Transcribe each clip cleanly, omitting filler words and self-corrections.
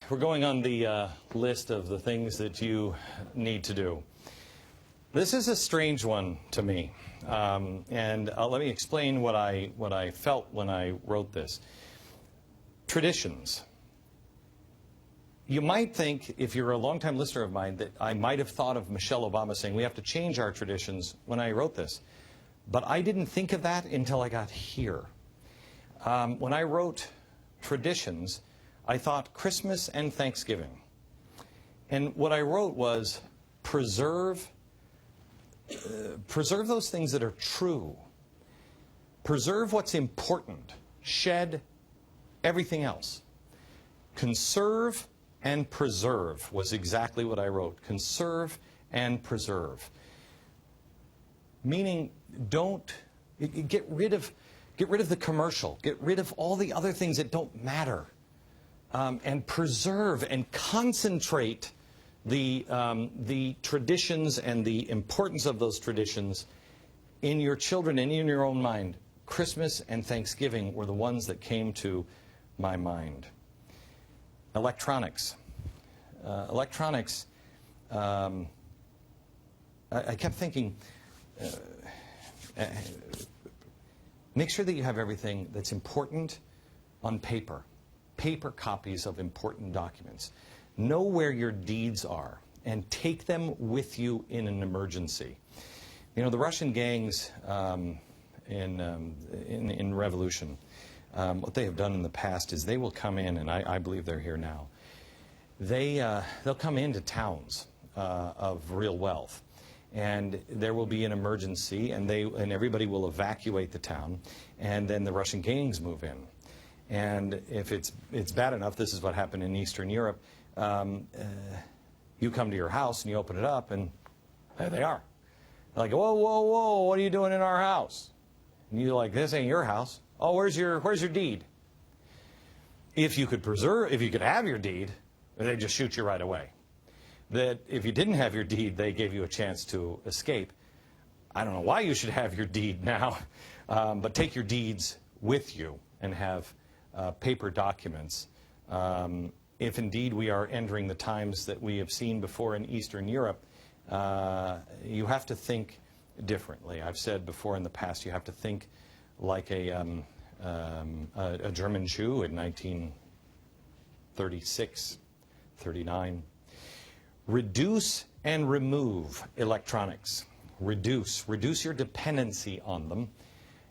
we're going on the list of the things that you need to do. This is a strange one to me, and let me explain what I felt when I wrote this. Traditions. You might think, if you're a longtime listener of mine, that I might have thought of Michelle Obama saying we have to change our traditions when I wrote this. But I didn't think of that until I got here. When I wrote traditions, I thought Christmas and Thanksgiving. And what I wrote was preserve those things that are true. Preserve what's important. Shed everything else. Conserve and preserve was exactly what I wrote. Conserve and preserve. Meaning, don't get rid of the commercial. Get rid of all the other things that don't matter. And preserve and concentrate the traditions and the importance of those traditions in your children and in your own mind. Christmas and Thanksgiving were the ones that came to my mind. Electronics. I kept thinking, make sure that you have everything that's important on paper. Paper copies of important documents. Know where your deeds are and take them with you in an emergency. You know, the Russian gangs in revolution, what they have done in the past is they will come in, and I believe they're here now. They'll come into towns of real wealth, and there will be an emergency, and everybody will evacuate the town, and then the Russian gangs move in. And if it's bad enough, this is what happened in Eastern Europe. You come to your house and you open it up, and there they are. They're like, whoa, whoa, whoa! What are you doing in our house? And you're like, this ain't your house. Oh, where's your deed? If you could have your deed, they'd just shoot you right away. That if you didn't have your deed, they gave you a chance to escape. I don't know why you should have your deed now, but take your deeds with you and have paper documents. If indeed we are entering the times that we have seen before in Eastern Europe, you have to think differently. I've said before in the past, you have to think like a German Jew in 1936, 39. Reduce and remove electronics. Reduce your dependency on them,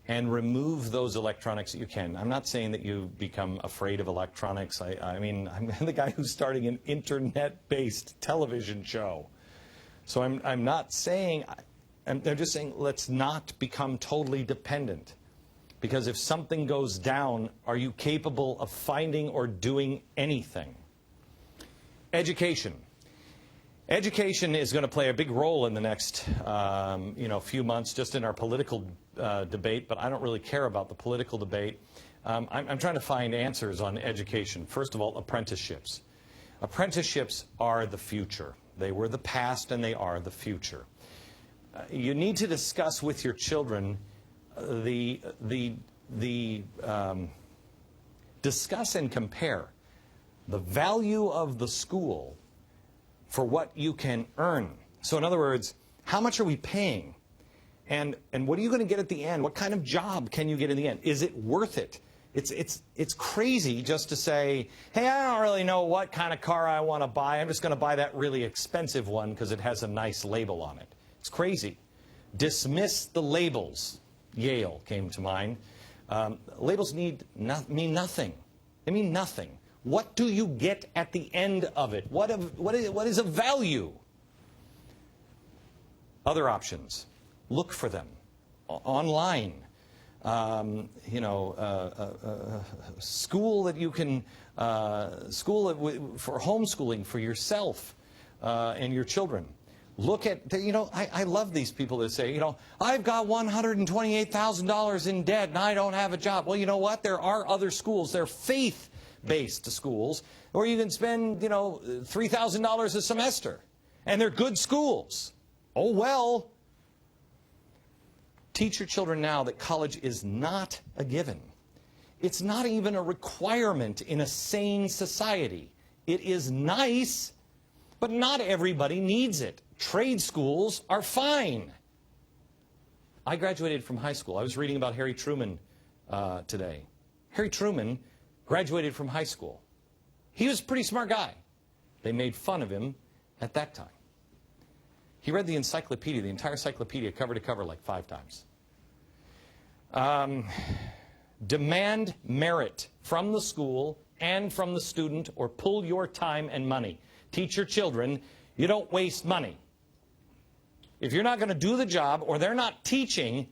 and remove those electronics that you can. I'm not saying that you become afraid of electronics. I mean, I'm the guy who's starting an internet-based television show. So I'm not saying, I'm just saying let's not become totally dependent. Because if something goes down, are you capable of finding or doing anything? Education. Education is going to play a big role in the next few months just in our political debate, but I don't really care about the political debate. I'm trying to find answers on education. First of all, apprenticeships. Apprenticeships are the future. They were the past and they are the future. You need to discuss with your children discuss and compare the value of the school for what you can earn. So in other words, how much are we paying? And what are you going to get at the end? What kind of job can you get in the end? Is it worth it? It's crazy just to say, hey, I don't really know what kind of car I want to buy. I'm just going to buy that really expensive one because it has a nice label on it. It's crazy. Dismiss the labels. Yale came to mind. Labels mean nothing. They mean nothing. What do you get at the end of it? What is of value? Other options. Look for them online. School that you can, for homeschooling for yourself and your children. Look at, I love these people that say, I've got $128,000 in debt and I don't have a job. Well, you know what? There are other schools. They're faith-based schools where you can spend, $3,000 a semester. And they're good schools. Oh, well. Teach your children now that college is not a given. It's not even a requirement in a sane society. It is nice, but not everybody needs it. Trade schools are fine. I graduated from high school. I was reading about Harry Truman today. Harry Truman graduated from high school. He was a pretty smart guy. They made fun of him at that time. He read the encyclopedia, the entire encyclopedia, cover to cover, like 5 times. Demand merit from the school and from the student, or pull your time and money. Teach your children you don't waste money. If you're not going to do the job, or they're not teaching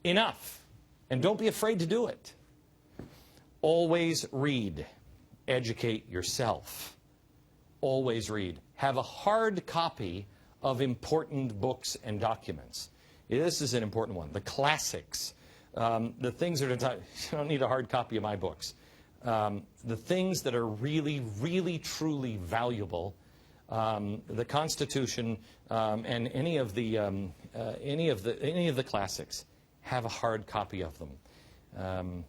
enough, and don't be afraid to do it. Always read. Educate yourself. Always read. Have a hard copy of important books and documents. This is an important one. The classics. The things that are, you don't need a hard copy of my books. The things that are really, really, truly valuable. The Constitution and any of the classics. Have a hard copy of them.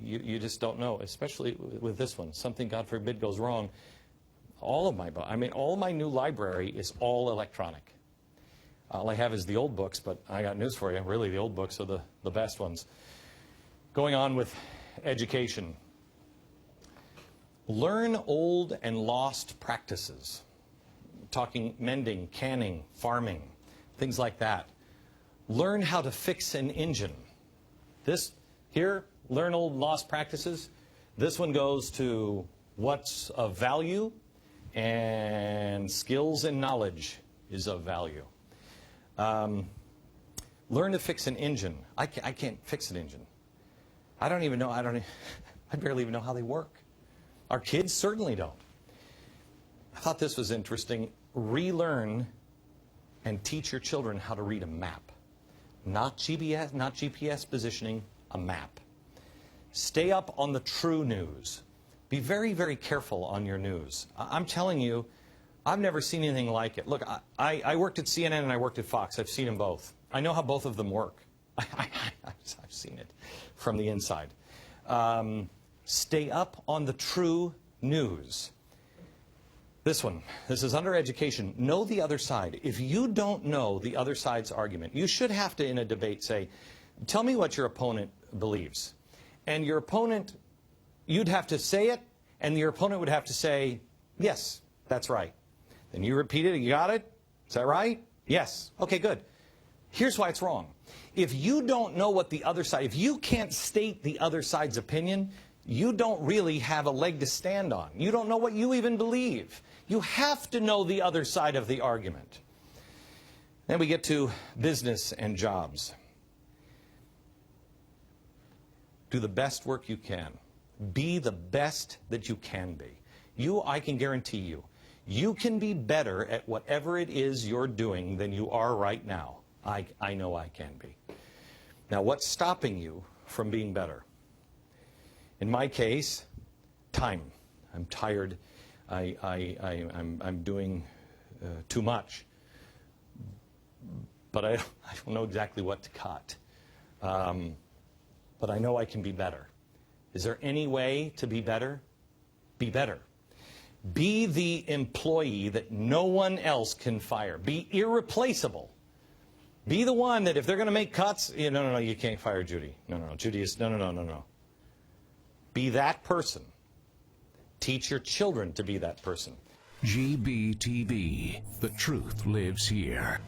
You just don't know, especially with this one. Something, God forbid, goes wrong. All of my books, I mean, all my new library is all electronic. All I have is the old books, but I got news for you. Really, the old books are the best ones. Going on with education. Learn old and lost practices. Talking mending, canning, farming, things like that. Learn how to fix an engine. This here, learn old and lost practices. This one goes to what's of value, and skills and knowledge is of value. Learn to fix an engine. I can't fix an engine. I don't even know. I barely even know how they work. Our kids certainly don't. I thought this was interesting. Relearn and teach your children how to read a map. Not GPS positioning, a map. Stay up on the true news. Be very, very careful on your news. I'm telling you, I've never seen anything like it. Look, I worked at CNN and I worked at Fox. I've seen them both. I know how both of them work. I've seen it from the inside. Stay up on the true news. This one, this is under education. Know the other side. If you don't know the other side's argument, you should have to, in a debate, say, tell me what your opponent believes. And your opponent, you'd have to say it, and your opponent would have to say, yes, that's right. Then you repeat it, you got it? Is that right? Yes. Okay, good. Here's why it's wrong. If you don't know what the other side, if you can't state the other side's opinion, you don't really have a leg to stand on. You don't know what you even believe. You have to know the other side of the argument. Then we get to business and jobs. Do the best work you can. Be the best that you can be. I can guarantee you, you can be better at whatever it is you're doing than you are right now. I know I can be. Now, what's stopping you from being better? In my case, time. I'm tired. I'm doing too much. But I don't know exactly what to cut. But I know I can be better. Is there any way to be better? Be better. Be the employee that no one else can fire. Be irreplaceable. Be the one that if they're going to make cuts, no, you can't fire Judy. No, Judy is, no. Be that person. Teach your children to be that person. GBTV. The truth lives here.